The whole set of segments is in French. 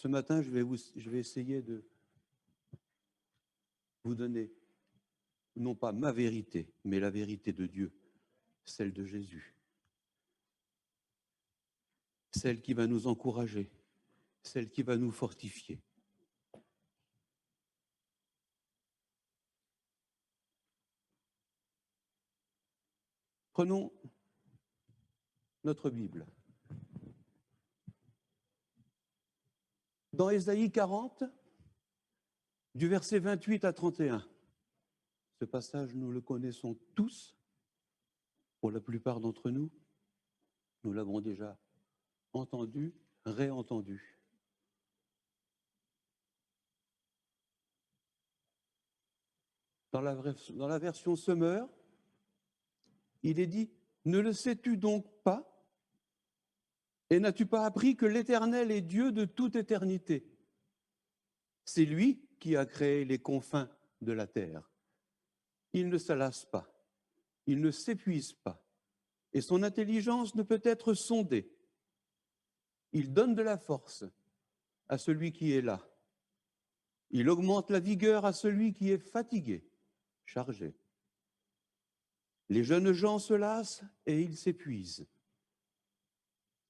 Ce matin, je vais essayer de vous donner, non pas ma vérité, mais la vérité de Dieu, celle de Jésus, celle qui va nous encourager, celle qui va nous fortifier. Prenons notre Bible. Dans Ésaïe 40, du verset 28 à 31, ce passage, nous le connaissons tous, pour la plupart d'entre nous. Nous l'avons déjà entendu, réentendu. Dans la version Semeur, il est dit « Ne le sais-tu donc pas ? Et n'as-tu pas appris que l'Éternel est Dieu de toute éternité ? C'est lui qui a créé les confins de la terre. Il ne se lasse pas, il ne s'épuise pas, et son intelligence ne peut être sondée. Il donne de la force à celui qui est là. Il augmente la vigueur à celui qui est fatigué, chargé. Les jeunes gens se lassent et ils s'épuisent.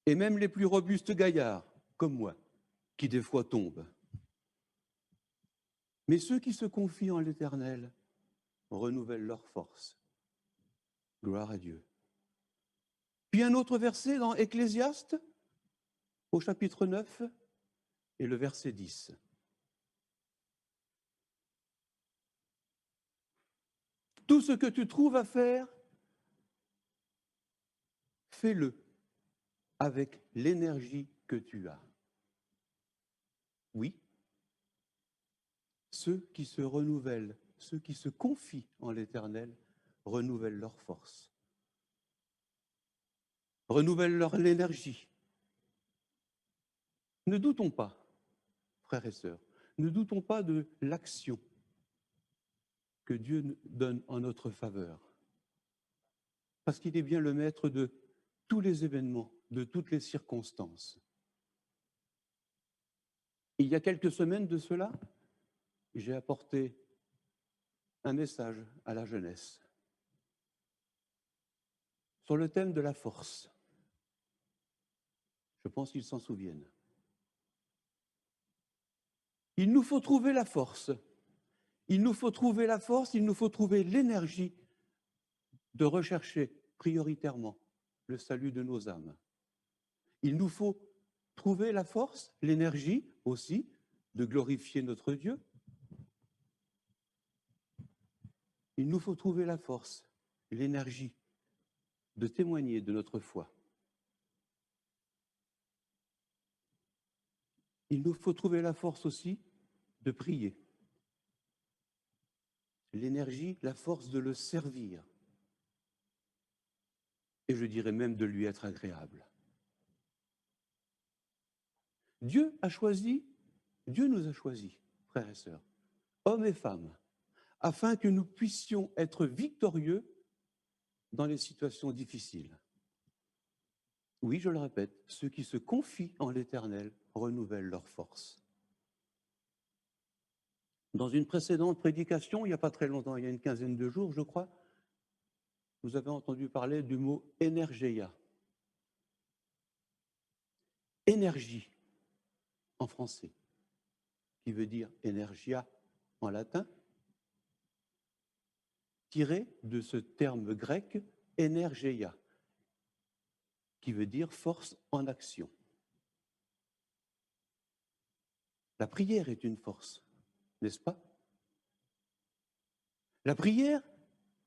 Et même les plus robustes gaillards, comme moi, qui des fois tombent. Mais ceux qui se confient en l'Éternel renouvellent leur force. Gloire à Dieu. Puis un autre verset dans Ecclésiaste, au chapitre 9 et le verset 10. Tout ce que tu trouves à faire, fais-le avec l'énergie que tu as. Oui, ceux qui se renouvellent, ceux qui se confient en l'Éternel, renouvellent leur force, renouvellent leur énergie. Ne doutons pas, frères et sœurs, ne doutons pas de l'action que Dieu donne en notre faveur, parce qu'il est bien le maître de tous les événements, de toutes les circonstances. Il y a quelques semaines de cela, j'ai apporté un message à la jeunesse sur le thème de la force. Je pense qu'ils s'en souviennent. Il nous faut trouver la force. Il nous faut trouver la force, il nous faut trouver l'énergie de rechercher prioritairement le salut de nos âmes. Il nous faut trouver la force, l'énergie aussi, de glorifier notre Dieu. Il nous faut trouver la force, l'énergie de témoigner de notre foi. Il nous faut trouver la force aussi de prier. L'énergie, la force de le servir. Et je dirais même de lui être agréable. Dieu nous a choisis, frères et sœurs, hommes et femmes, afin que nous puissions être victorieux dans les situations difficiles. Oui, je le répète, ceux qui se confient en l'Éternel renouvellent leur force. Dans une précédente prédication, il n'y a pas très longtemps, il y a une quinzaine de jours, je crois, vous avez entendu parler du mot énergeia. Énergie en français, qui veut dire energia en latin, tiré de ce terme grec energeia, qui veut dire force en action. La prière est une force, n'est-ce pas? La prière,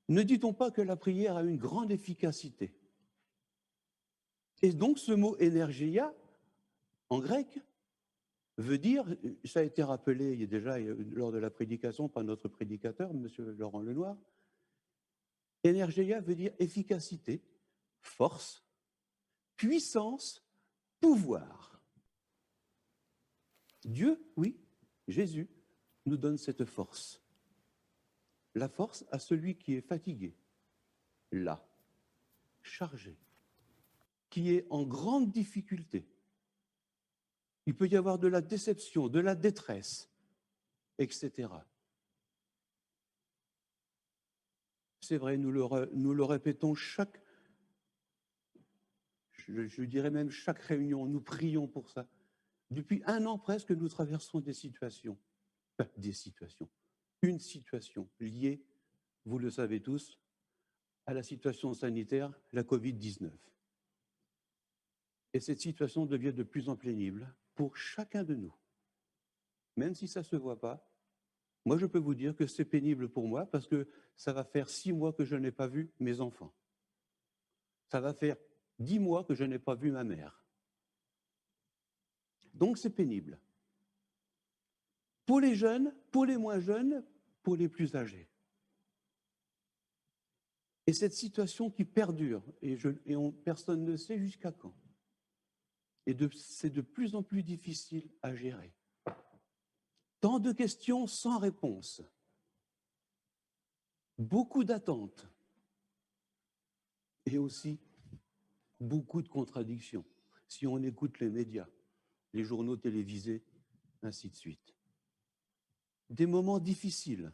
ne dit-on pas que la prière a une grande efficacité? Et donc ce mot énergia, en grec, veut dire, ça a été rappelé il y a déjà lors de la prédication par notre prédicateur, M. Laurent Lenoir, énergia veut dire efficacité, force, puissance, pouvoir. Dieu, oui, Jésus, nous donne cette force. La force à celui qui est fatigué, là, chargé, qui est en grande difficulté. Il peut y avoir de la déception, de la détresse, etc. C'est vrai, nous le répétons je dirais même chaque réunion, nous prions pour ça. Depuis 1 an presque, nous traversons des situations, une situation liée, vous le savez tous, à la situation sanitaire, la Covid-19. Et cette situation devient de plus en plus pénible pour chacun de nous. Même si ça ne se voit pas, moi je peux vous dire que c'est pénible pour moi parce que ça va faire 6 mois que je n'ai pas vu mes enfants. Ça va faire 10 mois que je n'ai pas vu ma mère. Donc c'est pénible. Pour les jeunes, pour les moins jeunes, pour les plus âgés. Et cette situation qui perdure, personne ne sait jusqu'à quand. Et c'est de plus en plus difficile à gérer. Tant de questions sans réponse. Beaucoup d'attentes. Et aussi beaucoup de contradictions. Si on écoute les médias, les journaux télévisés, ainsi de suite. Des moments difficiles,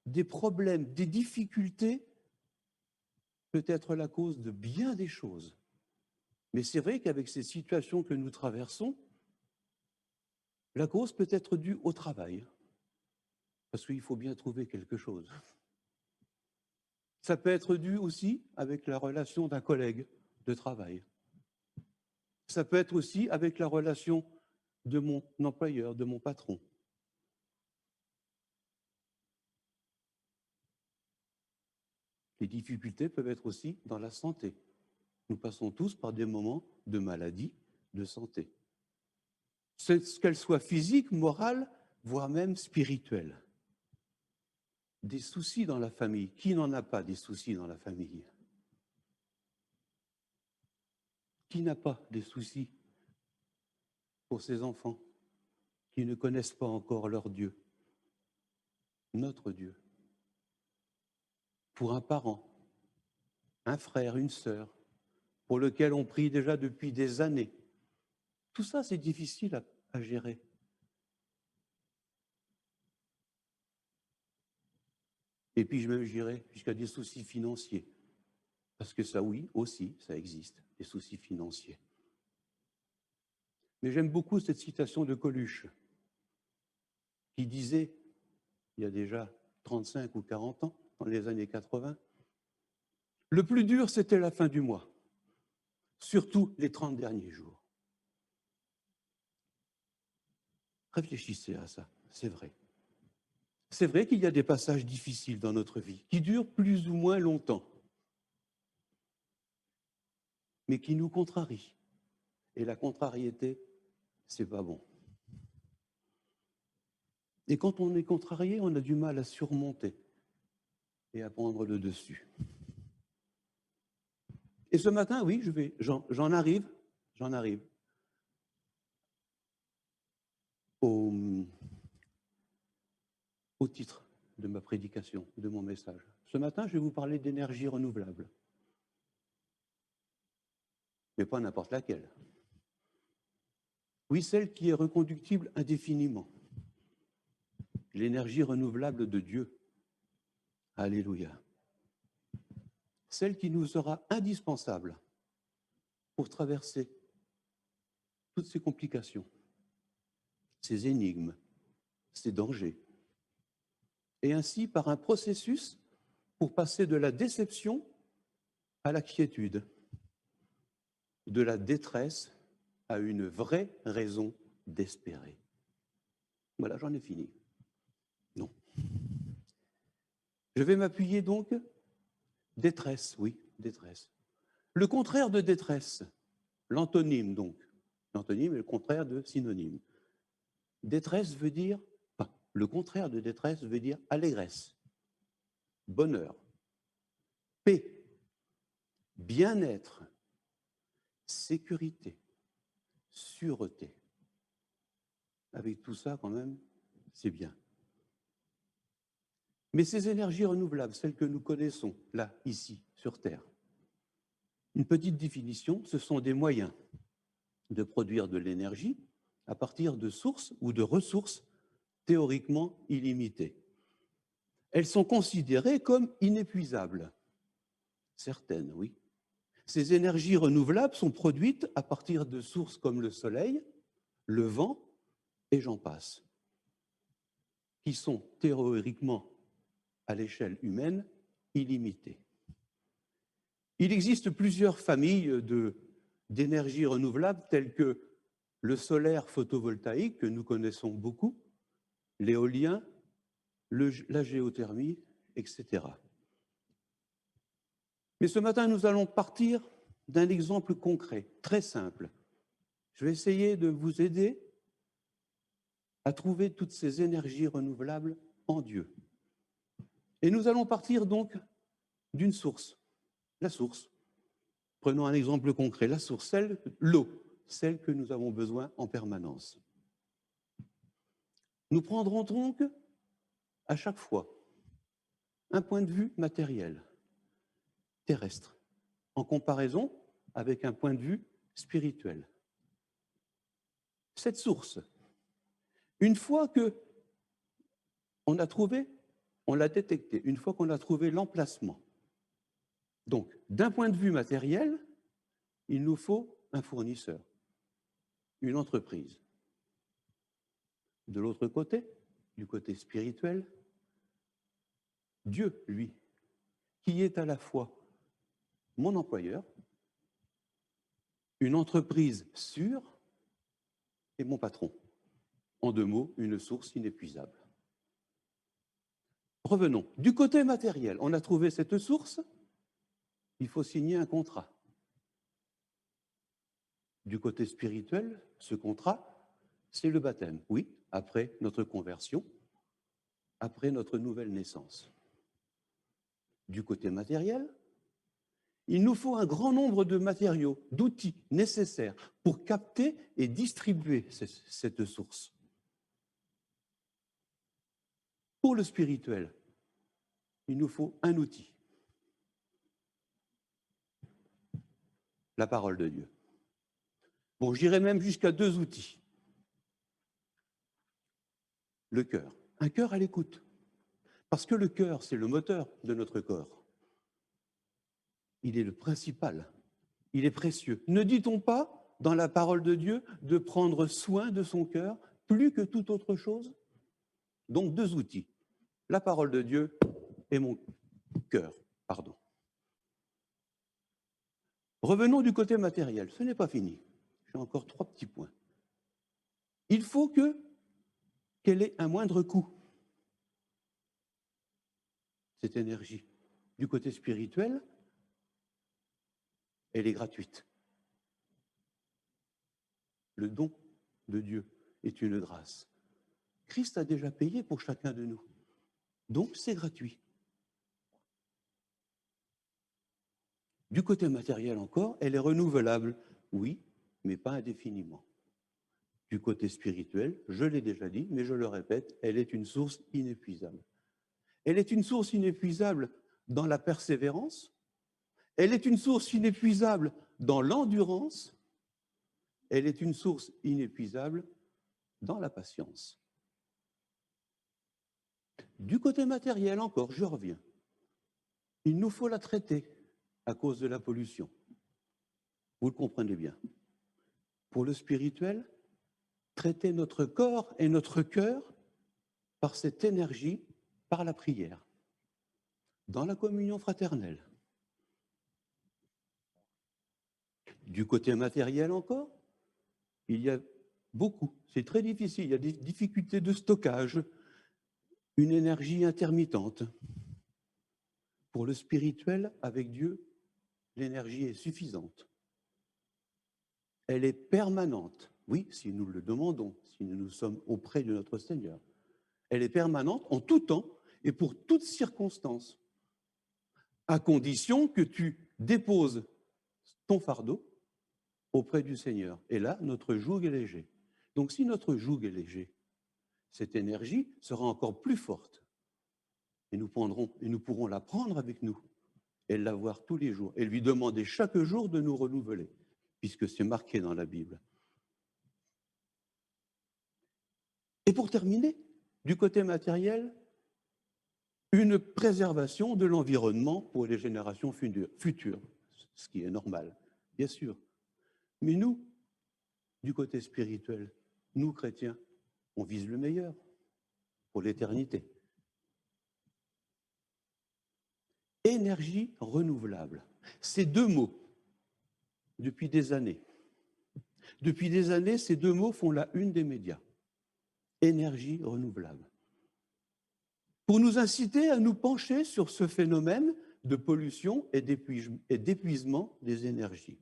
des problèmes, des difficultés peut être la cause de bien des choses. Mais c'est vrai qu'avec ces situations que nous traversons, la cause peut être due au travail, parce qu'il faut bien trouver quelque chose. Ça peut être dû aussi avec la relation d'un collègue de travail. Ça peut être aussi avec la relation de mon employeur, de mon patron. Les difficultés peuvent être aussi dans la santé. Nous passons tous par des moments de maladie, de santé. Qu'elles soient physiques, morales, voire même spirituelles. Des soucis dans la famille. Qui n'en a pas des soucis dans la famille? Qui n'a pas des soucis pour ses enfants qui ne connaissent pas encore leur Dieu, notre Dieu? Pour un parent, un frère, une sœur, pour lequel on prie déjà depuis des années. Tout ça, c'est difficile à gérer. Et puis, je dirais jusqu'à des soucis financiers. Parce que ça, oui, aussi, ça existe, des soucis financiers. Mais j'aime beaucoup cette citation de Coluche, qui disait, il y a déjà 35 ou 40 ans, dans les années 80, « Le plus dur, c'était la fin du mois, surtout les 30 derniers jours. » Réfléchissez à ça, c'est vrai. C'est vrai qu'il y a des passages difficiles dans notre vie, qui durent plus ou moins longtemps, mais qui nous contrarient. Et la contrariété, c'est pas bon. Et quand on est contrarié, on a du mal à surmonter et à prendre le dessus. Et ce matin, oui, j'en arrive au titre de ma prédication, de mon message. Ce matin, je vais vous parler d'énergie renouvelable. Mais pas n'importe laquelle. Oui, celle qui est reconductible indéfiniment. L'énergie renouvelable de Dieu. Alléluia. Celle qui nous sera indispensable pour traverser toutes ces complications, ces énigmes, ces dangers. Et ainsi, par un processus pour passer de la déception à la quiétude, de la détresse à une vraie raison d'espérer. Voilà, j'en ai fini. Non. Je vais m'appuyer donc, détresse, oui, détresse. Le contraire de détresse, l'antonyme donc. L'antonyme est le contraire de synonyme. Détresse veut dire, le contraire de détresse veut dire allégresse, bonheur, paix, bien-être, sécurité, sûreté. Avec tout ça, quand même, c'est bien. Mais ces énergies renouvelables, celles que nous connaissons, là, ici, sur Terre, une petite définition, ce sont des moyens de produire de l'énergie à partir de sources ou de ressources théoriquement illimitées. Elles sont considérées comme inépuisables. Certaines, oui. Ces énergies renouvelables sont produites à partir de sources comme le soleil, le vent, et j'en passe, qui sont théoriquement, à l'échelle humaine, illimitées. Il existe plusieurs familles d'énergies renouvelables telles que le solaire photovoltaïque, que nous connaissons beaucoup, l'éolien, la géothermie, etc. Mais ce matin, nous allons partir d'un exemple concret, très simple. Je vais essayer de vous aider à trouver toutes ces énergies renouvelables en Dieu. Et nous allons partir donc d'une source, la source. Prenons un exemple concret, la source, l'eau, celle que nous avons besoin en permanence. Nous prendrons donc à chaque fois un point de vue matériel, terrestre, en comparaison avec un point de vue spirituel. Cette source, une fois qu'on a trouvé, on l'a détectée, une fois qu'on a trouvé l'emplacement. Donc, d'un point de vue matériel, il nous faut un fournisseur, une entreprise. De l'autre côté, du côté spirituel, Dieu, lui, qui est à la fois mon employeur, une entreprise sûre et mon patron. En deux mots, une source inépuisable. Revenons. Du côté matériel, on a trouvé cette source, il faut signer un contrat. Du côté spirituel, ce contrat, c'est le baptême. Oui, après notre conversion, après notre nouvelle naissance. Du côté matériel, il nous faut un grand nombre de matériaux, d'outils nécessaires pour capter et distribuer cette source. Pour le spirituel, il nous faut un outil, la parole de Dieu. Bon, j'irai même jusqu'à deux outils. Le cœur, un cœur à l'écoute, parce que le cœur, c'est le moteur de notre corps. Il est le principal, il est précieux. Ne dit-on pas, dans la parole de Dieu, de prendre soin de son cœur plus que toute autre chose? Donc deux outils, la parole de Dieu et mon cœur, pardon. Revenons du côté matériel, ce n'est pas fini. J'ai encore trois petits points. Il faut qu'elle ait un moindre coût, cette énergie. Du côté spirituel, elle est gratuite. Le don de Dieu est une grâce. Christ a déjà payé pour chacun de nous. Donc c'est gratuit. Du côté matériel encore, elle est renouvelable, oui, mais pas indéfiniment. Du côté spirituel, je l'ai déjà dit, mais je le répète, elle est une source inépuisable. Elle est une source inépuisable dans la persévérance, elle est une source inépuisable dans l'endurance, elle est une source inépuisable dans la patience. Du côté matériel encore, je reviens. Il nous faut la traiter à cause de la pollution. Vous le comprenez bien. Pour le spirituel, traiter notre corps et notre cœur par cette énergie, par la prière, dans la communion fraternelle. Du côté matériel encore, il y a beaucoup, c'est très difficile, il y a des difficultés de stockage, une énergie intermittente. Pour le spirituel, avec Dieu, l'énergie est suffisante. Elle est permanente, oui, si nous le demandons, si nous sommes auprès de notre Seigneur. Elle est permanente en tout temps et pour toutes circonstances, à condition que tu déposes ton fardeau auprès du Seigneur. Et là, notre joug est léger. Donc si notre joug est léger, cette énergie sera encore plus forte. Et nous pourrons la prendre avec nous et l'avoir tous les jours et lui demander chaque jour de nous renouveler, puisque c'est marqué dans la Bible. Et pour terminer, du côté matériel, une préservation de l'environnement pour les générations futures, ce qui est normal, bien sûr. Mais nous, du côté spirituel, nous, chrétiens, on vise le meilleur pour l'éternité. Énergie renouvelable. Ces deux mots, depuis des années, ces deux mots font la une des médias. Énergie renouvelable. Pour nous inciter à nous pencher sur ce phénomène de pollution et d'épuisement des énergies.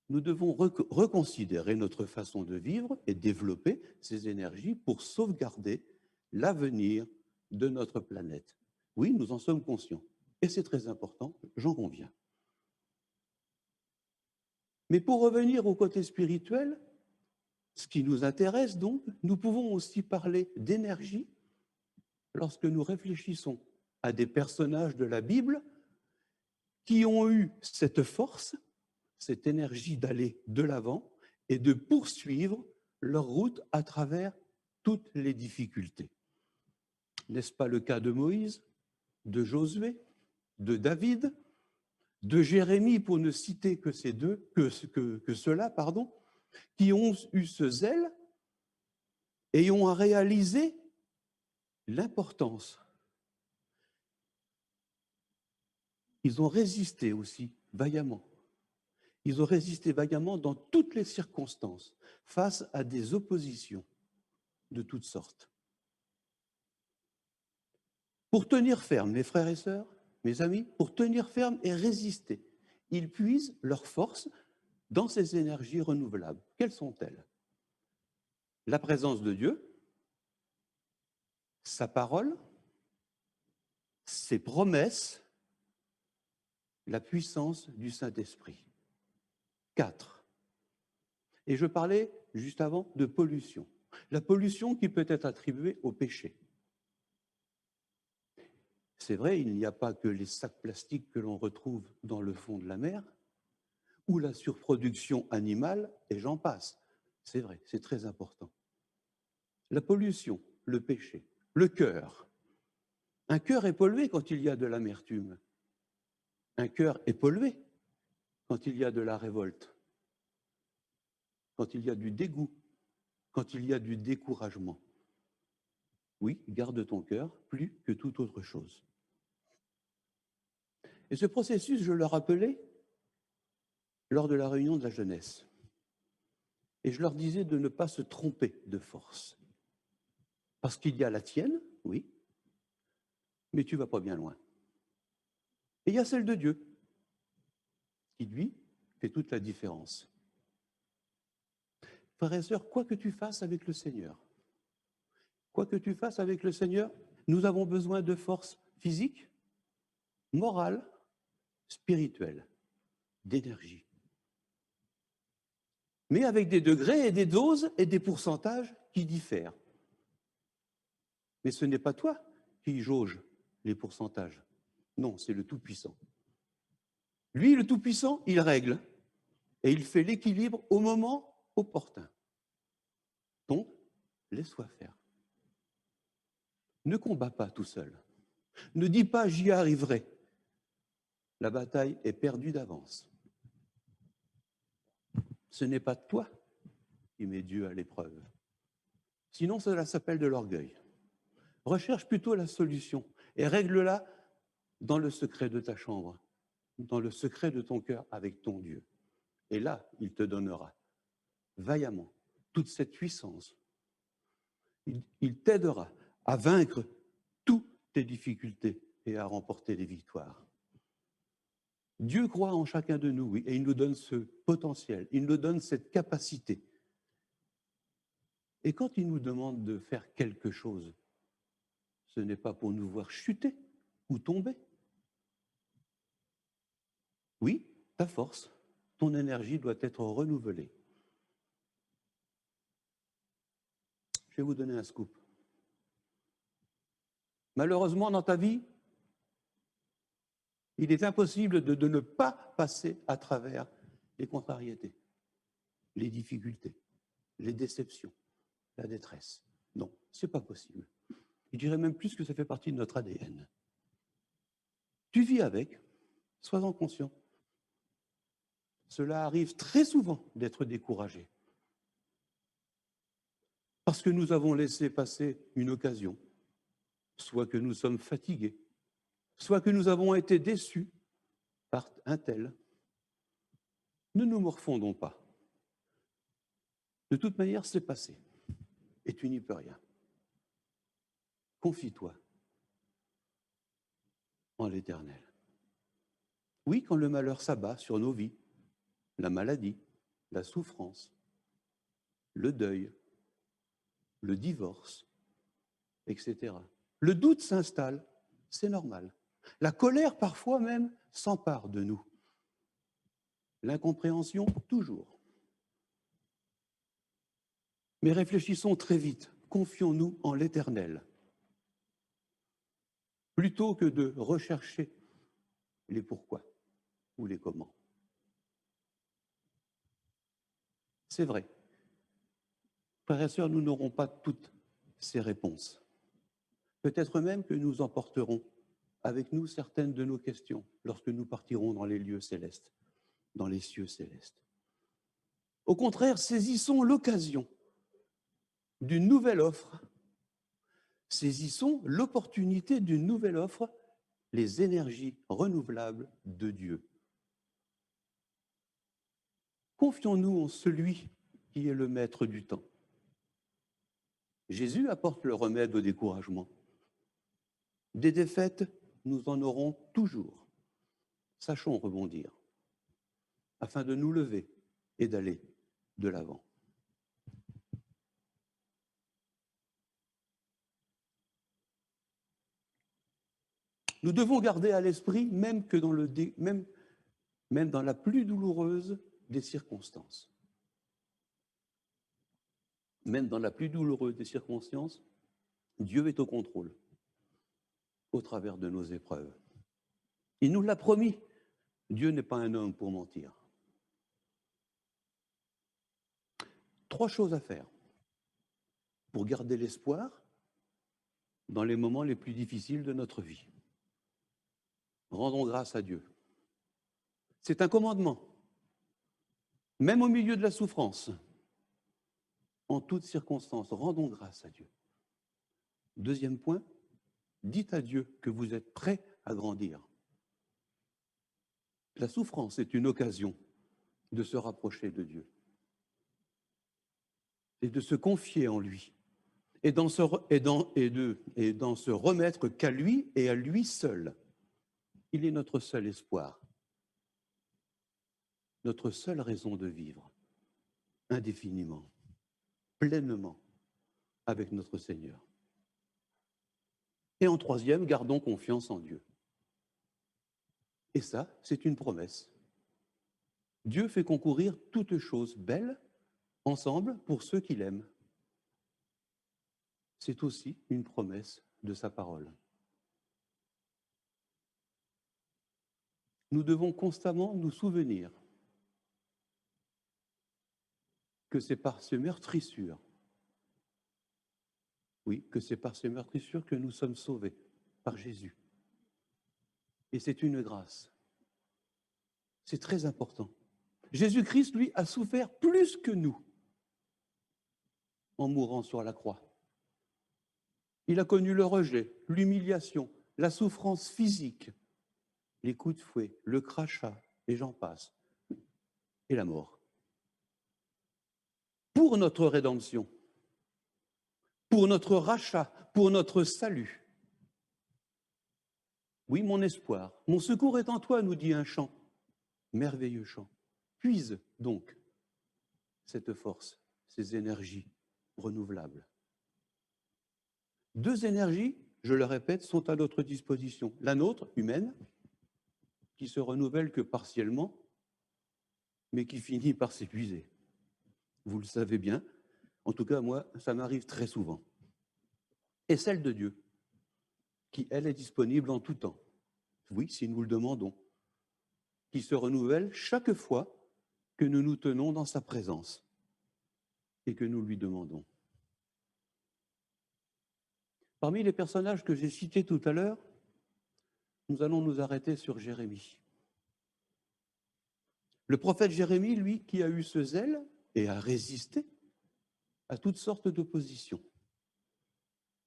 Nous devons reconsidérer notre façon de vivre et développer ces énergies pour sauvegarder l'avenir de notre planète. Oui, nous en sommes conscients. Et c'est très important, j'en conviens. Mais pour revenir au côté spirituel, ce qui nous intéresse donc, nous pouvons aussi parler d'énergie lorsque nous réfléchissons à des personnages de la Bible qui ont eu cette force, cette énergie d'aller de l'avant et de poursuivre leur route à travers toutes les difficultés. N'est-ce pas le cas de Moïse, de Josué, de David, de Jérémie, pour ne citer que ces deux, que ceux-là, qui ont eu ce zèle et ont réalisé l'importance. Ils ont résisté aussi vaillamment. Ils ont résisté vaillamment dans toutes les circonstances, face à des oppositions de toutes sortes. Pour tenir ferme, mes frères et sœurs, mes amis, pour tenir ferme et résister, ils puisent leur force dans ces énergies renouvelables. Quelles sont-elles? La présence de Dieu, sa parole, ses promesses, la puissance du Saint-Esprit. 4. Et je parlais juste avant de pollution. La pollution qui peut être attribuée au péché. C'est vrai, il n'y a pas que les sacs plastiques que l'on retrouve dans le fond de la mer, ou la surproduction animale, et j'en passe. C'est vrai, c'est très important. La pollution, le péché, le cœur. Un cœur est pollué quand il y a de l'amertume. Un cœur est pollué quand il y a de la révolte, quand il y a du dégoût, quand il y a du découragement. Oui, garde ton cœur plus que toute autre chose. Et ce processus, je le rappelais lors de la réunion de la jeunesse. Et je leur disais de ne pas se tromper de force. Parce qu'il y a la tienne, oui, mais tu ne vas pas bien loin. Et il y a celle de Dieu, qui, lui, fait toute la différence. Frères et sœurs, quoi que tu fasses avec le Seigneur, nous avons besoin de force physique, morale, spirituelle, d'énergie. Mais avec des degrés et des doses et des pourcentages qui diffèrent. Mais ce n'est pas toi qui jauge les pourcentages. Non, c'est le Tout-Puissant. Lui, le Tout-Puissant, il règle et il fait l'équilibre au moment opportun. Donc, laisse-toi faire. Ne combats pas tout seul. Ne dis pas « j'y arriverai ». La bataille est perdue d'avance. Ce n'est pas toi qui mets Dieu à l'épreuve. Sinon, cela s'appelle de l'orgueil. Recherche plutôt la solution et règle-la dans le secret de ta chambre, dans le secret de ton cœur avec ton Dieu. Et là, il te donnera vaillamment toute cette puissance. Il t'aidera à vaincre toutes tes difficultés et à remporter des victoires. Dieu croit en chacun de nous, oui, et il nous donne ce potentiel, il nous donne cette capacité. Et quand il nous demande de faire quelque chose, ce n'est pas pour nous voir chuter ou tomber. Oui, ta force, ton énergie doit être renouvelée. Je vais vous donner un scoop. Malheureusement, dans ta vie, il est impossible de ne pas passer à travers les contrariétés, les difficultés, les déceptions, la détresse. Non, ce n'est pas possible. Je dirais même plus que ça fait partie de notre ADN. Tu vis avec, sois-en conscient. Cela arrive très souvent d'être découragé. Parce que nous avons laissé passer une occasion, soit que nous sommes fatigués, soit que nous avons été déçus par un tel. Ne nous morfondons pas. De toute manière, c'est passé, et tu n'y peux rien. Confie-toi en l'Éternel. Oui, quand le malheur s'abat sur nos vies, la maladie, la souffrance, le deuil, le divorce, etc. Le doute s'installe, c'est normal. La colère, parfois même, s'empare de nous. L'incompréhension, toujours. Mais réfléchissons très vite, confions-nous en l'Éternel. Plutôt que de rechercher les pourquoi ou les comment. C'est vrai. Frères et sœurs, nous n'aurons pas toutes ces réponses. Peut-être même que nous emporterons avec nous certaines de nos questions lorsque nous partirons dans les lieux célestes, dans les cieux célestes. Au contraire, saisissons l'occasion d'une nouvelle offre, saisissons l'opportunité d'une nouvelle offre, les énergies renouvelables de Dieu. Confions-nous en celui qui est le maître du temps. Jésus apporte le remède au découragement. Des défaites, nous en aurons toujours. Sachons rebondir, afin de nous lever et d'aller de l'avant. Nous devons garder à l'esprit, même dans la plus douloureuse des circonstances. Même dans la plus douloureuse des circonstances, Dieu est au contrôle, au travers de nos épreuves. Il nous l'a promis. Dieu n'est pas un homme pour mentir. 3 choses à faire pour garder l'espoir dans les moments les plus difficiles de notre vie. Rendons grâce à Dieu. C'est un commandement. Même au milieu de la souffrance, en toutes circonstances, rendons grâce à Dieu. 2e point, dites à Dieu que vous êtes prêt à grandir. La souffrance est une occasion de se rapprocher de Dieu et de se confier en lui et d'en se remettre qu'à lui et à lui seul. Il est notre seul espoir, notre seule raison de vivre, indéfiniment, pleinement, avec notre Seigneur. Et en 3e, gardons confiance en Dieu. Et ça, c'est une promesse. Dieu fait concourir toutes choses belles ensemble pour ceux qui l'aiment. C'est aussi une promesse de sa parole. Nous devons constamment nous souvenir que c'est par ces meurtrissures, oui, que c'est par ces meurtrissures que nous sommes sauvés par Jésus. Et c'est une grâce. C'est très important. Jésus-Christ, lui, a souffert plus que nous en mourant sur la croix. Il a connu le rejet, l'humiliation, la souffrance physique, les coups de fouet, le crachat, et j'en passe, et la mort. Pour notre rédemption, pour notre rachat, pour notre salut. Oui, mon espoir, mon secours est en toi, nous dit un chant, merveilleux chant. Puise donc cette force, ces énergies renouvelables. 2 énergies, je le répète, sont à notre disposition. La nôtre, humaine, qui se renouvelle que partiellement, mais qui finit par s'épuiser. Vous le savez bien, en tout cas moi, ça m'arrive très souvent. Et celle de Dieu, qui, elle, est disponible en tout temps. Oui, si nous le demandons. Qui se renouvelle chaque fois que nous nous tenons dans sa présence et que nous lui demandons. Parmi les personnages que j'ai cités tout à l'heure, nous allons nous arrêter sur Jérémie. Le prophète Jérémie, lui, qui a eu ce zèle et a résisté à toutes sortes d'oppositions.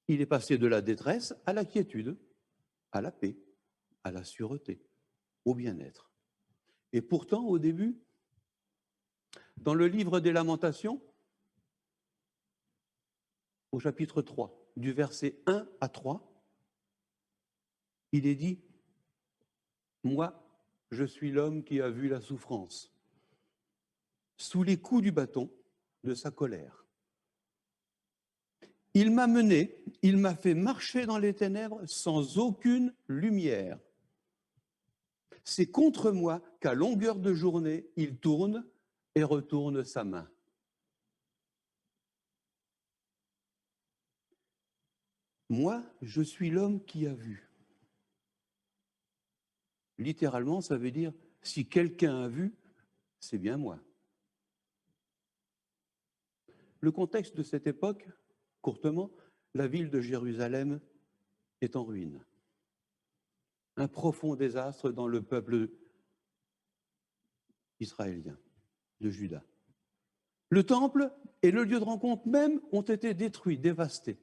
Il est passé de la détresse à la quiétude, à la paix, à la sûreté, au bien-être. Et pourtant, au début, dans le livre des Lamentations, au chapitre 3, du verset 1 à 3, il est dit « Moi, je suis l'homme qui a vu la souffrance, sous les coups du bâton de sa colère. Il m'a mené, il m'a fait marcher dans les ténèbres sans aucune lumière. C'est contre moi qu'à longueur de journée, il tourne et retourne sa main. » Moi, je suis l'homme qui a vu. Littéralement, ça veut dire, si quelqu'un a vu, c'est bien moi. Le contexte de cette époque, courtement, la ville de Jérusalem est en ruine. Un profond désastre dans le peuple israélien, de Juda. Le temple et le lieu de rencontre même ont été détruits, dévastés.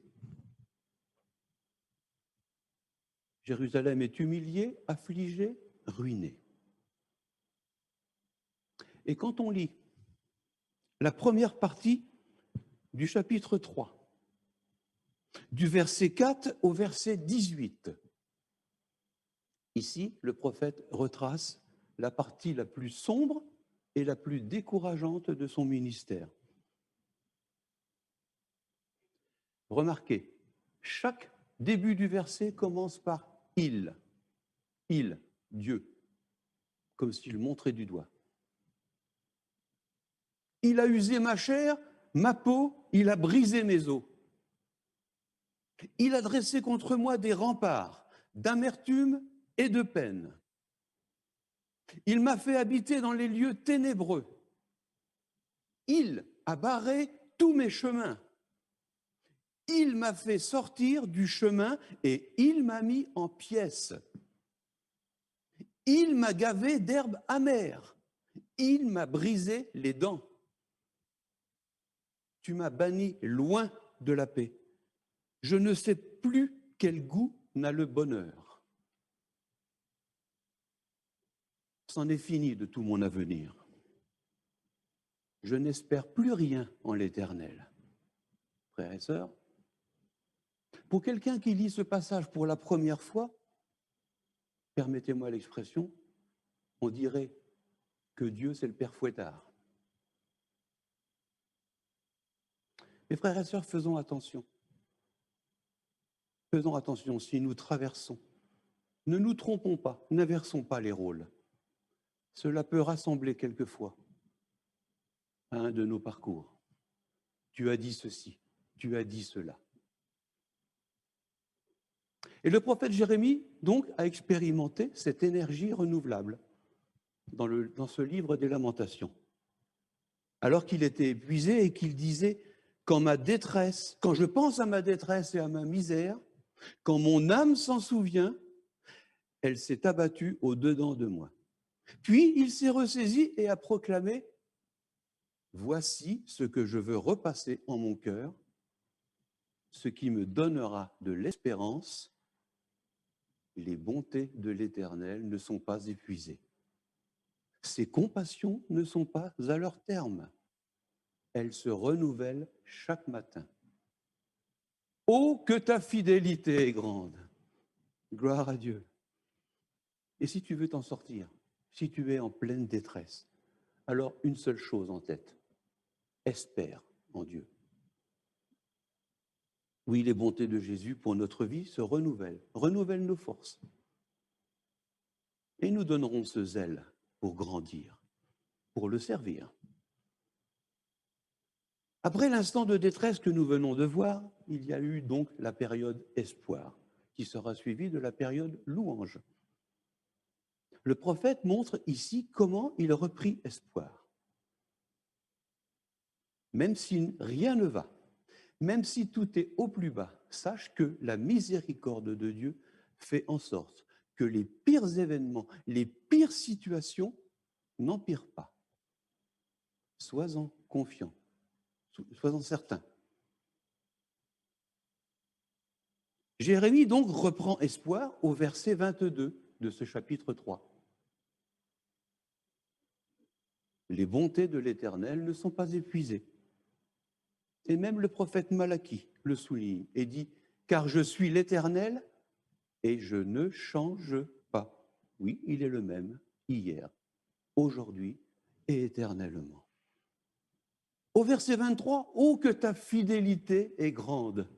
Jérusalem est humiliée, affligée, ruinée. Et quand on lit la première partie du chapitre 3, du verset 4 au verset 18, ici, le prophète retrace la partie la plus sombre et la plus décourageante de son ministère. Remarquez, chaque début du verset commence par « il », Dieu, comme s'il montrait du doigt. Il a usé ma chair, ma peau, il a brisé mes os. Il a dressé contre moi des remparts d'amertume et de peine. Il m'a fait habiter dans les lieux ténébreux. Il a barré tous mes chemins. Il m'a fait sortir du chemin et il m'a mis en pièces. Il m'a gavé d'herbes amères. Il m'a brisé les dents. Tu m'as banni loin de la paix. Je ne sais plus quel goût n'a le bonheur. C'en est fini de tout mon avenir. Je n'espère plus rien en l'Éternel. Frères et sœurs, pour quelqu'un qui lit ce passage pour la première fois, permettez-moi l'expression, on dirait que Dieu, c'est le Père Fouettard. Mes frères et sœurs, faisons attention. Faisons attention si nous traversons. Ne nous trompons pas, n'inversons pas les rôles. Cela peut rassembler quelquefois à un de nos parcours. Tu as dit ceci, tu as dit cela. Et le prophète Jérémie, donc, a expérimenté cette énergie renouvelable dans ce livre des Lamentations. Alors qu'il était épuisé et qu'il disait « Quand ma détresse, quand je pense à ma détresse et à ma misère, quand mon âme s'en souvient, elle s'est abattue au-dedans de moi. » Puis il s'est ressaisi et a proclamé « Voici ce que je veux repasser en mon cœur, ce qui me donnera de l'espérance. Les bontés de l'Éternel ne sont pas épuisées. Ses compassions ne sont pas à leur terme. Elles se renouvellent chaque matin. Oh, que ta fidélité est grande! Gloire à Dieu. Et si tu veux t'en sortir, si tu es en pleine détresse, alors une seule chose en tête, espère en Dieu. Oui, les bontés de Jésus pour notre vie se renouvellent nos forces. Et nous donnerons ce zèle pour grandir, pour le servir. Après l'instant de détresse que nous venons de voir, il y a eu donc la période espoir, qui sera suivie de la période louange. Le prophète montre ici comment il reprit espoir. Même si rien ne va, même si tout est au plus bas, sache que la miséricorde de Dieu fait en sorte que les pires événements, les pires situations n'empirent pas. Sois-en confiant, sois-en certain. Jérémie donc reprend espoir au verset 22 de ce chapitre 3. Les bontés de l'Éternel ne sont pas épuisées. Et même le prophète Malachie le souligne et dit « Car je suis l'Éternel et je ne change pas. » Oui, il est le même hier, aujourd'hui et éternellement. Au verset 23, « Oh, que ta fidélité est grande !»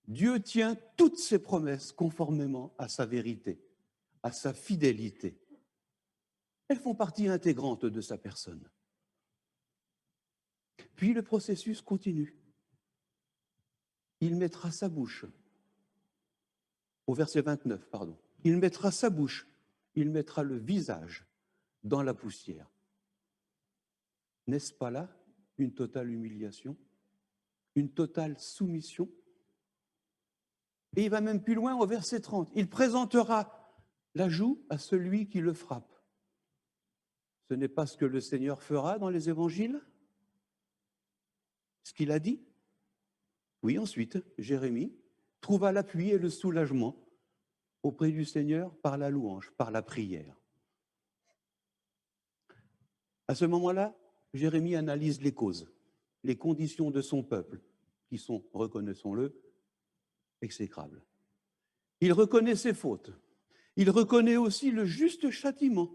Dieu tient toutes ses promesses conformément à sa vérité, à sa fidélité. Elles font partie intégrante de sa personne. Puis le processus continue. Il mettra sa bouche, au verset 29, pardon, il mettra sa bouche, il mettra le visage dans la poussière. N'est-ce pas là une totale humiliation, une totale soumission? Et il va même plus loin au verset 30. Il présentera la joue à celui qui le frappe. Ce n'est pas ce que le Seigneur fera dans les évangiles? Ce qu'il a dit? Oui, ensuite, Jérémie trouva l'appui et le soulagement auprès du Seigneur par la louange, par la prière. À ce moment-là, Jérémie analyse les causes, les conditions de son peuple, qui sont, reconnaissons-le, exécrables. Il reconnaît ses fautes. Il reconnaît aussi le juste châtiment.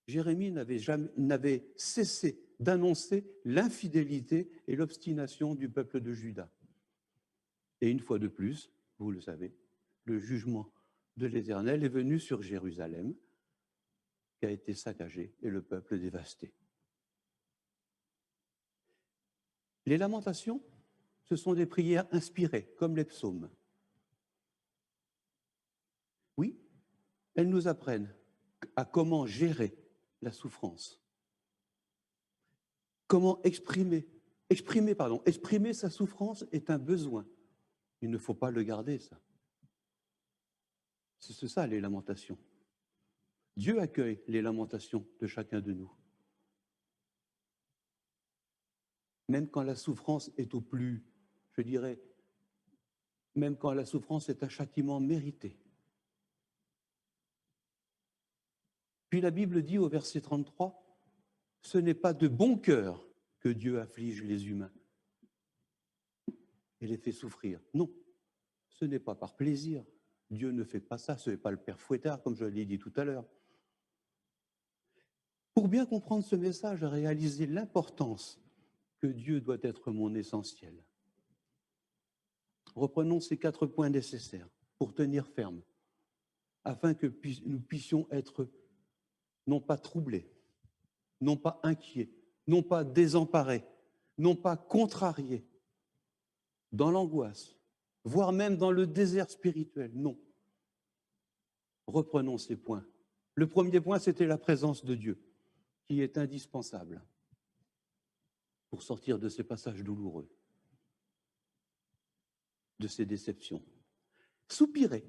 Jérémie n'avait cessé d'annoncer l'infidélité et l'obstination du peuple de Juda. Et une fois de plus, vous le savez, le jugement de l'Éternel est venu sur Jérusalem, qui a été saccagé et le peuple dévasté. Les lamentations, ce sont des prières inspirées, comme les psaumes. Oui, elles nous apprennent à comment gérer la souffrance, comment exprimer sa souffrance est un besoin. Il ne faut pas le garder, ça. C'est ça, les lamentations. Dieu accueille les lamentations de chacun de nous. Même quand la souffrance est au plus, je dirais, même quand la souffrance est un châtiment mérité. Puis la Bible dit au verset 33, « Ce n'est pas de bon cœur que Dieu afflige les humains et les fait souffrir. Non, ce n'est pas par plaisir. Dieu ne fait pas ça, ce n'est pas le Père Fouettard, comme je l'ai dit tout à l'heure. » Pour bien comprendre ce message, réaliser l'importance que Dieu doit être mon essentiel. Reprenons ces 4 points nécessaires pour tenir ferme, afin que nous puissions être non pas troublés, non pas inquiets, non pas désemparés, non pas contrariés, dans l'angoisse, voire même dans le désert spirituel. Non. Reprenons ces points. Le premier point, c'était la présence de Dieu, qui est indispensable pour sortir de ces passages douloureux, de ces déceptions. Soupirer,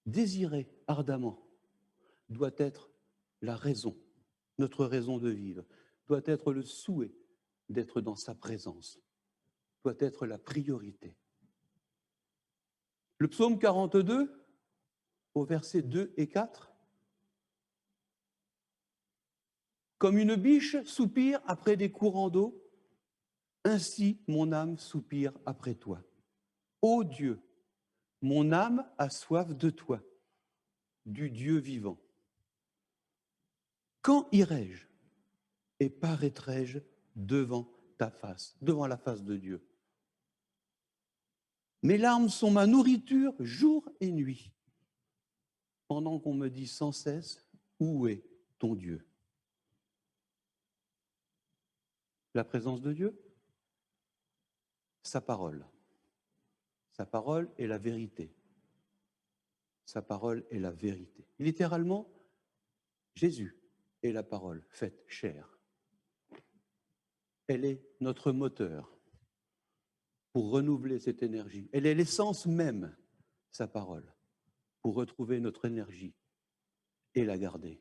désirer ardemment, doit être la raison, notre raison de vivre, doit être le souhait d'être dans sa présence, doit être la priorité. Le psaume 42, au verset 2 et 4, « Comme une biche soupire après des courants d'eau, ainsi mon âme soupire après toi. Ô Dieu, mon âme a soif de toi, du Dieu vivant. Quand irai-je et paraîtrai-je devant ta face, devant la face de Dieu? Mes larmes sont ma nourriture jour et nuit, pendant qu'on me dit sans cesse, où est ton Dieu? » La présence de Dieu, sa parole. Sa parole est la vérité. Sa parole est la vérité. Littéralement, Jésus est la parole faite chair. Elle est notre moteur. pour renouveler cette énergie. Elle est l'essence même, sa parole, pour retrouver notre énergie et la garder.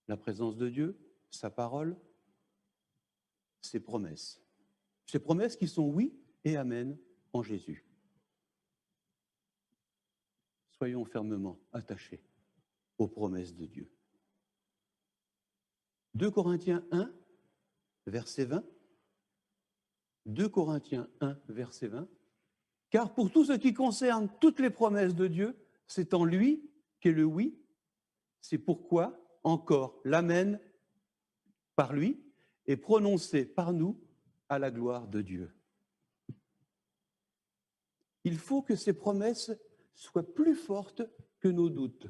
La présence de Dieu, sa parole, ses promesses. Ces promesses qui sont oui et amen en Jésus. Soyons fermement attachés aux promesses de Dieu. 2 Corinthiens 1, verset 20. 2 Corinthiens 1, verset 20. Car pour tout ce qui concerne toutes les promesses de Dieu, c'est en lui qu'est le oui. C'est pourquoi encore l'amen par lui est prononcé par nous à la gloire de Dieu. Il faut que ces promesses soient plus fortes que nos doutes.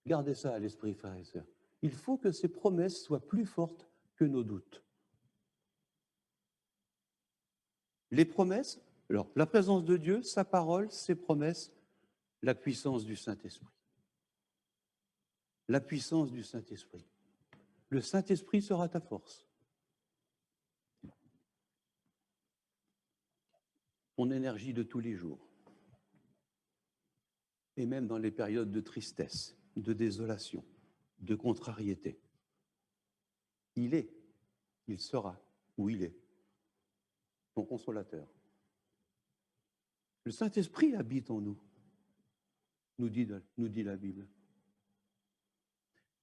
Gardez ça à l'esprit, frères et sœurs. Il faut que ces promesses soient plus fortes que nos doutes. Les promesses, alors la présence de Dieu, sa parole, ses promesses, la puissance du Saint-Esprit. La puissance du Saint-Esprit. Le Saint-Esprit sera ta force. Ton énergie de tous les jours. Et même dans les périodes de tristesse, de désolation, de contrariété. Il sera où il est, ton consolateur. Le Saint-Esprit habite en nous, nous dit la Bible.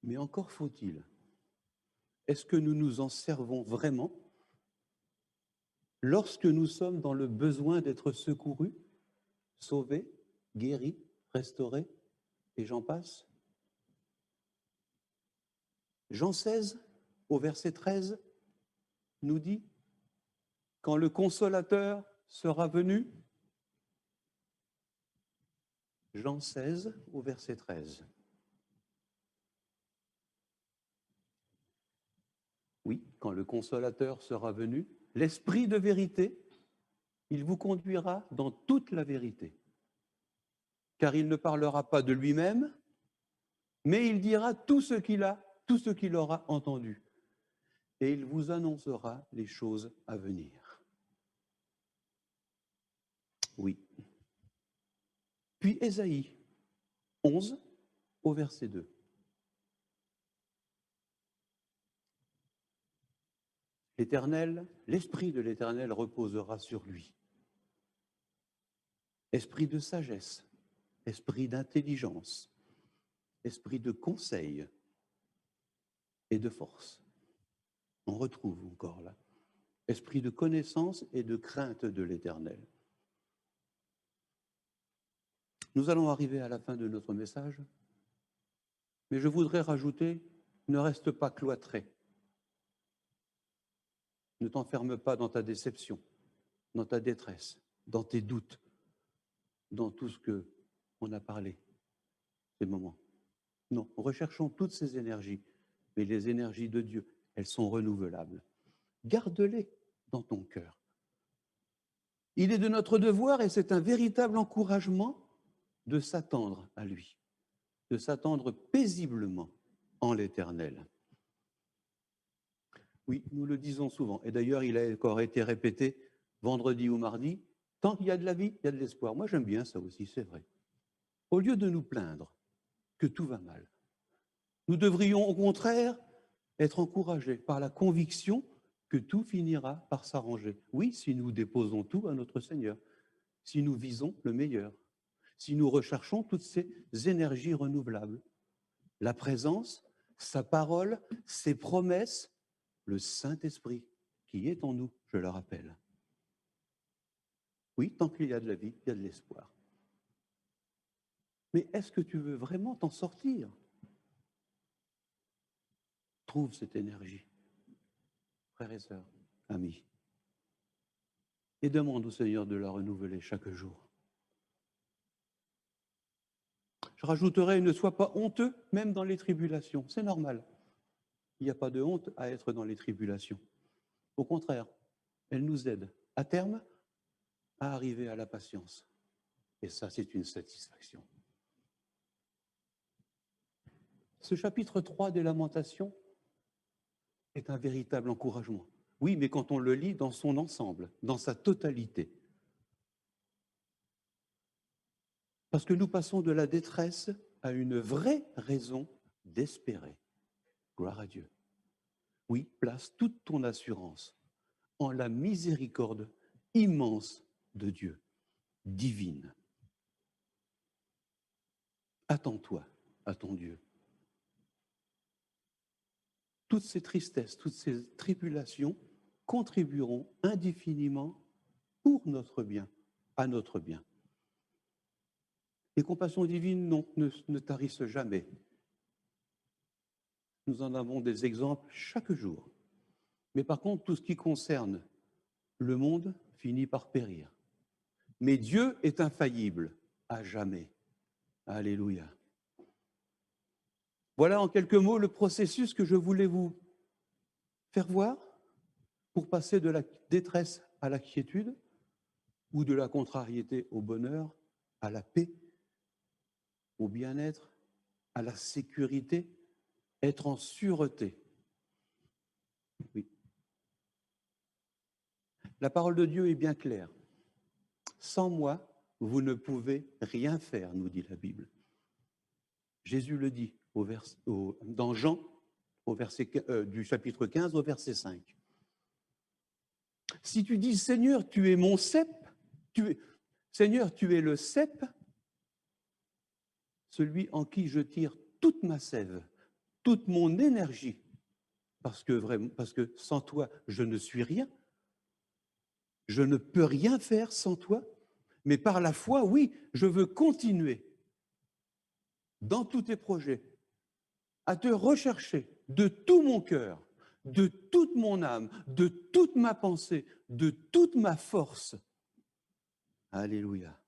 Mais encore faut-il, est-ce que nous nous en servons vraiment lorsque nous sommes dans le besoin d'être secourus, sauvés, guéris, restaurés, et j'en passe? Jean 16, au verset 13, nous dit « Quand le Consolateur sera venu », Jean 16, au verset 13. Oui, quand le Consolateur sera venu, l'Esprit de vérité, il vous conduira dans toute la vérité. Car il ne parlera pas de lui-même, mais il dira tout ce qu'il aura entendu. Et il vous annoncera les choses à venir. Oui. Puis Ésaïe 11, au verset 2. L'Éternel, l'Esprit de l'Éternel reposera sur lui. Esprit de sagesse, esprit d'intelligence, esprit de conseil et de force. On retrouve encore là. Esprit de connaissance et de crainte de l'Éternel. Nous allons arriver à la fin de notre message, mais je voudrais rajouter, ne reste pas cloîtré. Ne t'enferme pas dans ta déception, dans ta détresse, dans tes doutes, dans tout ce qu'on a parlé, ces moments. Non, recherchons toutes ces énergies, mais les énergies de Dieu, elles sont renouvelables. Garde-les dans ton cœur. Il est de notre devoir, et c'est un véritable encouragement, de s'attendre à lui, de s'attendre paisiblement en l'Éternel. Oui, nous le disons souvent, et d'ailleurs il a encore été répété vendredi ou mardi, tant qu'il y a de la vie, il y a de l'espoir. Moi j'aime bien ça aussi, c'est vrai. Au lieu de nous plaindre que tout va mal, nous devrions au contraire être encouragés par la conviction que tout finira par s'arranger. Oui, si nous déposons tout à notre Seigneur, si nous visons le meilleur, si nous recherchons toutes ces énergies renouvelables, la présence, sa parole, ses promesses, le Saint-Esprit qui est en nous, je le rappelle. Oui, tant qu'il y a de la vie, il y a de l'espoir. Mais est-ce que tu veux vraiment t'en sortir? Trouve cette énergie, frères et sœurs, amis, et demande au Seigneur de la renouveler chaque jour. Je rajouterai, ne sois pas honteux, même dans les tribulations. C'est normal. Il n'y a pas de honte à être dans les tribulations. Au contraire, elles nous aident, à terme, à arriver à la patience. Et ça, c'est une satisfaction. Ce chapitre 3 des Lamentations est un véritable encouragement. Oui, mais quand on le lit dans son ensemble, dans sa totalité. Parce que nous passons de la détresse à une vraie raison d'espérer. Gloire à Dieu. Oui, place toute ton assurance en la miséricorde immense de Dieu, divine. Attends-toi à ton Dieu. Toutes ces tristesses, toutes ces tribulations contribueront indéfiniment pour notre bien, à notre bien. Les compassions divines ne tarissent jamais. Nous en avons des exemples chaque jour. Mais par contre, tout ce qui concerne le monde finit par périr. Mais Dieu est infaillible à jamais. Alléluia. Voilà en quelques mots le processus que je voulais vous faire voir pour passer de la détresse à la quiétude ou de la contrariété au bonheur, à la paix, au bien-être, à la sécurité, être en sûreté. Oui. La parole de Dieu est bien claire. Sans moi, vous ne pouvez rien faire, nous dit la Bible. Jésus le dit dans Jean, du chapitre 15 au verset 5. Si tu dis, Seigneur, tu es mon cep, Seigneur, tu es le cep, celui en qui je tire toute ma sève, toute mon énergie, parce que sans toi, je ne suis rien. Je ne peux rien faire sans toi, mais par la foi, oui, je veux continuer dans tous tes projets à te rechercher de tout mon cœur, de toute mon âme, de toute ma pensée, de toute ma force. Alléluia.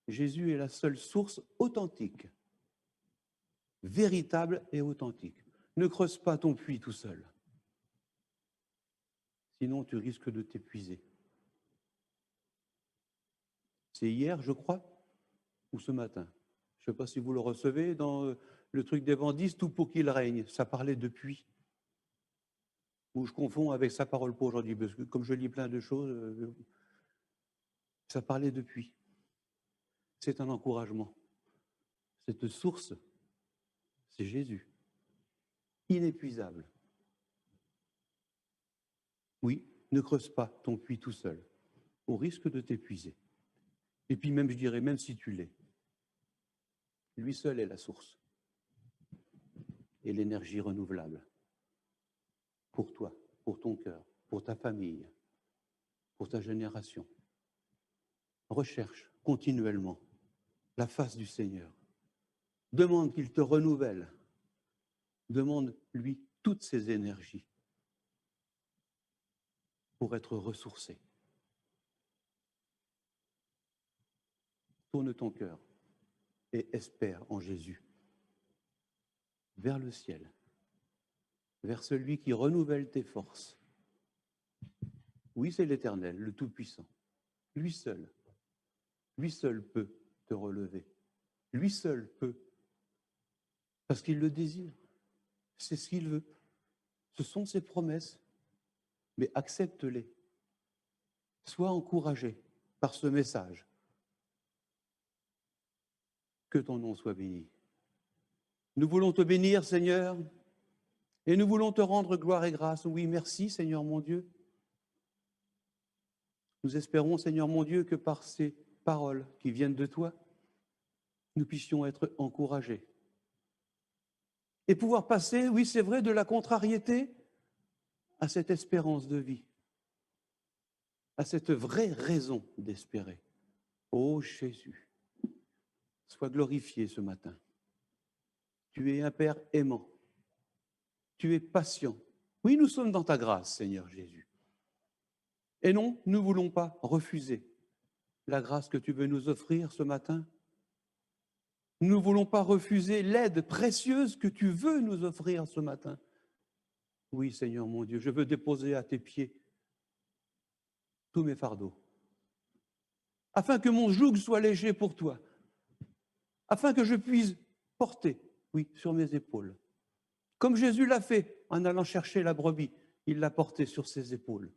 Jésus est la seule source authentique, véritable et authentique. Ne creuse pas ton puits tout seul. Sinon, tu risques de t'épuiser. C'est hier, je crois, ou ce matin. Je ne sais pas si vous le recevez dans le truc des bandistes ou pour qu'il règne. Ça parlait de puits. Ou je confonds avec sa parole pour aujourd'hui, parce que comme je lis plein de choses, ça parlait de puits. C'est un encouragement. Cette source, c'est Jésus. Inépuisable. Oui, ne creuse pas ton puits tout seul, au risque de t'épuiser. Et puis même, je dirais, même si tu l'es, lui seul est la source et l'énergie renouvelable pour toi, pour ton cœur, pour ta famille, pour ta génération. Recherche continuellement la face du Seigneur. Demande qu'il te renouvelle. Demande-lui toutes ses énergies pour être ressourcé. Tourne ton cœur et espère en Jésus vers le ciel, vers celui qui renouvelle tes forces. Oui, c'est l'Éternel, le Tout-Puissant. Lui seul peut te relever. Lui seul peut, parce qu'il le désire. C'est ce qu'il veut. Ce sont ses promesses, mais accepte-les. Sois encouragé par ce message. Que ton nom soit béni. Nous voulons te bénir, Seigneur, et nous voulons te rendre gloire et grâce. Oui, merci, Seigneur mon Dieu. Nous espérons, Seigneur mon Dieu, que par ces paroles qui viennent de toi, nous puissions être encouragés. Et pouvoir passer, oui, c'est vrai, de la contrariété à cette espérance de vie, à cette vraie raison d'espérer. Ô Jésus, sois glorifié ce matin. Tu es un Père aimant. Tu es patient. Oui, nous sommes dans ta grâce, Seigneur Jésus. Et non, nous ne voulons pas refuser la grâce que tu veux nous offrir ce matin. Nous ne voulons pas refuser l'aide précieuse que tu veux nous offrir ce matin. Oui, Seigneur mon Dieu, je veux déposer à tes pieds tous mes fardeaux, afin que mon joug soit léger pour toi, afin que je puisse porter, oui, sur mes épaules, comme Jésus l'a fait en allant chercher la brebis. Il l'a porté sur ses épaules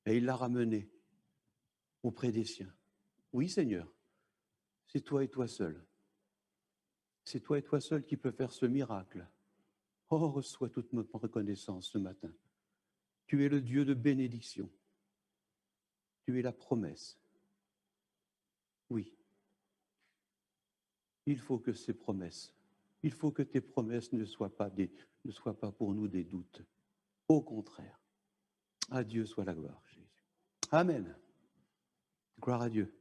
et il l'a ramené auprès des siens. Oui, Seigneur, c'est toi et toi seul. C'est toi et toi seul qui peux faire ce miracle. Oh, reçois toute notre reconnaissance ce matin. Tu es le Dieu de bénédiction. Tu es la promesse. Oui, il faut que ces promesses, il faut que tes promesses ne soient pas pour nous des doutes. Au contraire, à Dieu soit la gloire, Jésus. Amen. Gloire à Dieu.